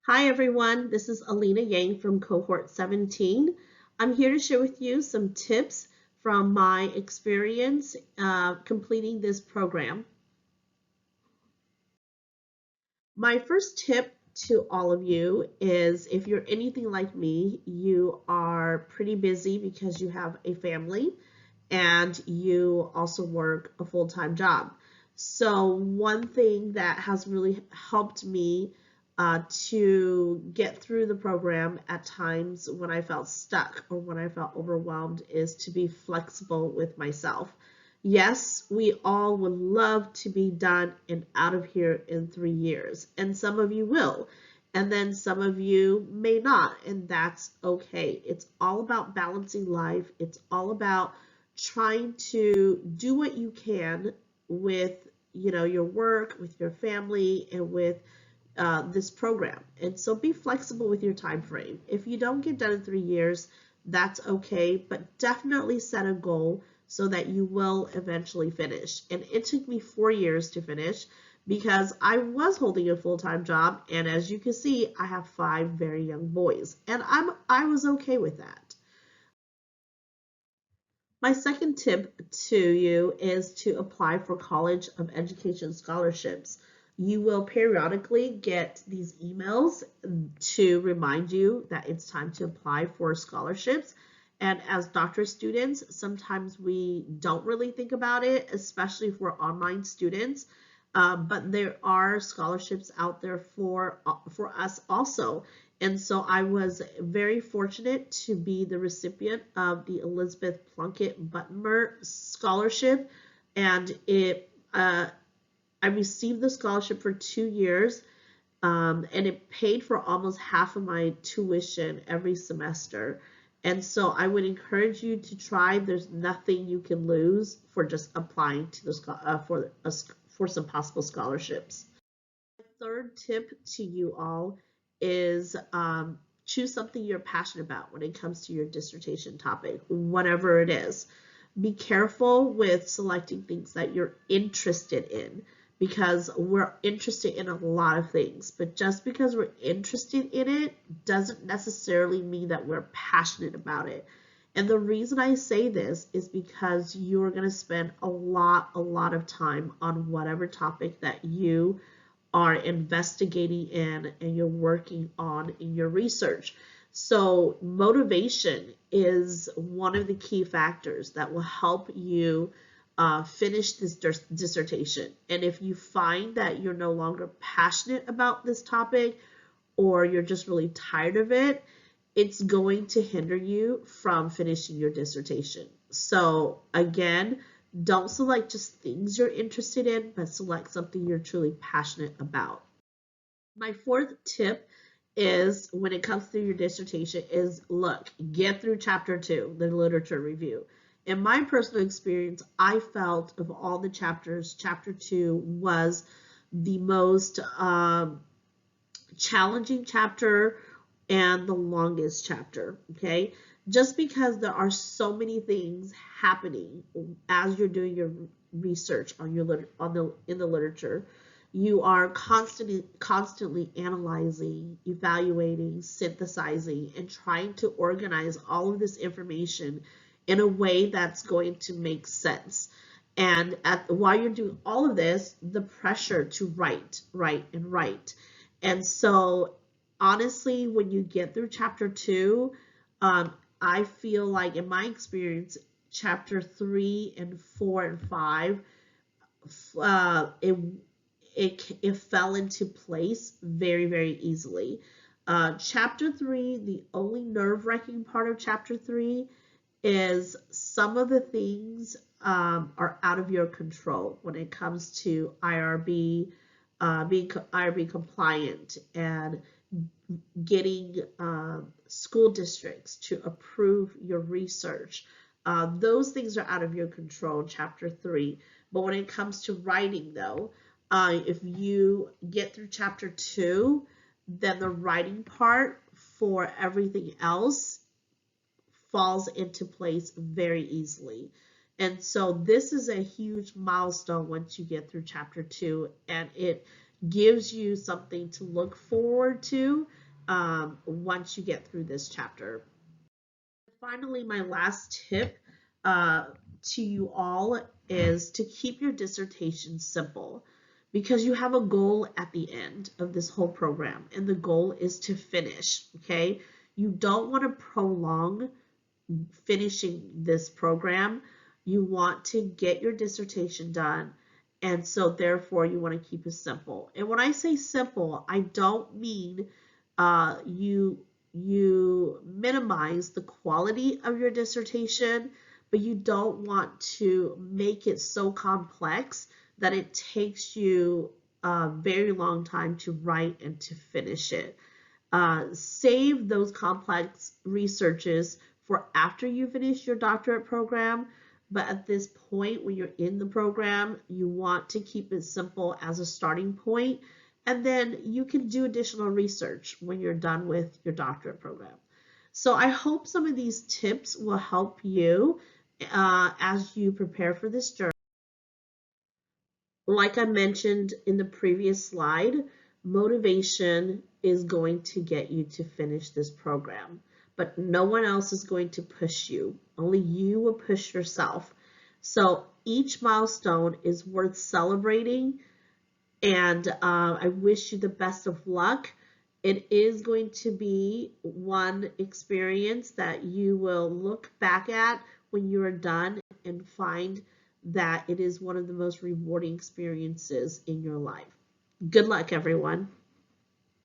Hi everyone, this is Alina Yang from cohort 17. I'm here to share with you some tips from my experience completing this program. My first tip to all of you is if you're anything like me, you are pretty busy because you have a family and you also work a full-time job. So one thing that has really helped me to get through the program at times when I felt stuck or when I felt overwhelmed is to be flexible with myself. Yes, we all would love to be done and out of here in 3 years, and some of you will, and then some of you may not, and that's okay. It's all about balancing life. It's all about trying to do what you can with your work, with your family, and with this program. And so be flexible with your time frame. If you don't get done in 3 years, that's okay, but definitely set a goal so that you will eventually finish. And it took me 4 years to finish because I was holding a full-time job, and as you can see, I have 5 very young boys, and I was okay with that. My second tip to you is to apply for College of Education scholarships. You will periodically get these emails to remind you that it's time to apply for scholarships. And as doctorate students, sometimes we don't really think about it, especially if we're online students. But there are scholarships out there for us also. And so I was very fortunate to be the recipient of the Elizabeth Plunkett Buttonmer Scholarship. And I received the scholarship for 2 years, and it paid for almost half of my tuition every semester. And so I would encourage you to try. There's nothing you can lose for just applying to for some possible scholarships. Third tip to you all is choose something you're passionate about when it comes to your dissertation topic, whatever it is. Be careful with selecting things that you're interested in because we're interested in a lot of things, but just because we're interested in it doesn't necessarily mean that we're passionate about it. And the reason I say this is because you're going to spend a lot of time on whatever topic that you are investigating in and you're working on in your research. So motivation is one of the key factors that will help you finish this dissertation. And if you find that you're no longer passionate about this topic or you're just really tired of it, it's going to hinder you from finishing your dissertation. So again, don't select just things you're interested in, but select something you're truly passionate about. My fourth tip is when it comes to your dissertation is look, get through chapter 2, the literature review. In my personal experience, I felt of all the chapters, chapter 2 was the most challenging chapter and the longest chapter, okay? Just because there are so many things happening as you're doing your research on your in the literature, you are constantly analyzing, evaluating, synthesizing, and trying to organize all of this information in a way that's going to make sense. And while you're doing all of this, the pressure to write. And so honestly, when you get through chapter 2, I feel like in my experience, chapter 3 and 4 and 5, it fell into place very easily. Chapter 3, the only nerve-wracking part of chapter 3 is some of the things are out of your control when it comes to IRB, being IRB compliant and getting school districts to approve your research. Those things are out of your control in chapter 3. But when it comes to writing, though, if you get through chapter 2, then the writing part for everything else falls into place very easily. And so this is a huge milestone once you get through chapter 2, and it gives you something to look forward to once you get through this chapter. Finally, my last tip uh, to you all is to keep your dissertation simple, because you have a goal at the end of this whole program, and the goal is to finish, okay? You don't want to prolong finishing this program. You want to get your dissertation done, and so therefore you want to keep it simple. And when I say simple, I don't mean you minimize the quality of your dissertation, but you don't want to make it so complex that it takes you a very long time to write and to finish it. Save those complex researches for after you finish your doctorate program. But at this point, when you're in the program, you want to keep it simple as a starting point, and then you can do additional research when you're done with your doctorate program. So I hope some of these tips will help you as you prepare for this journey. Like I mentioned in the previous slide, motivation is going to get you to finish this program, but no one else is going to push you. Only you will push yourself. So each milestone is worth celebrating, and I wish you the best of luck. It is going to be one experience that you will look back at when you are done and find that it is one of the most rewarding experiences in your life. Good luck, everyone.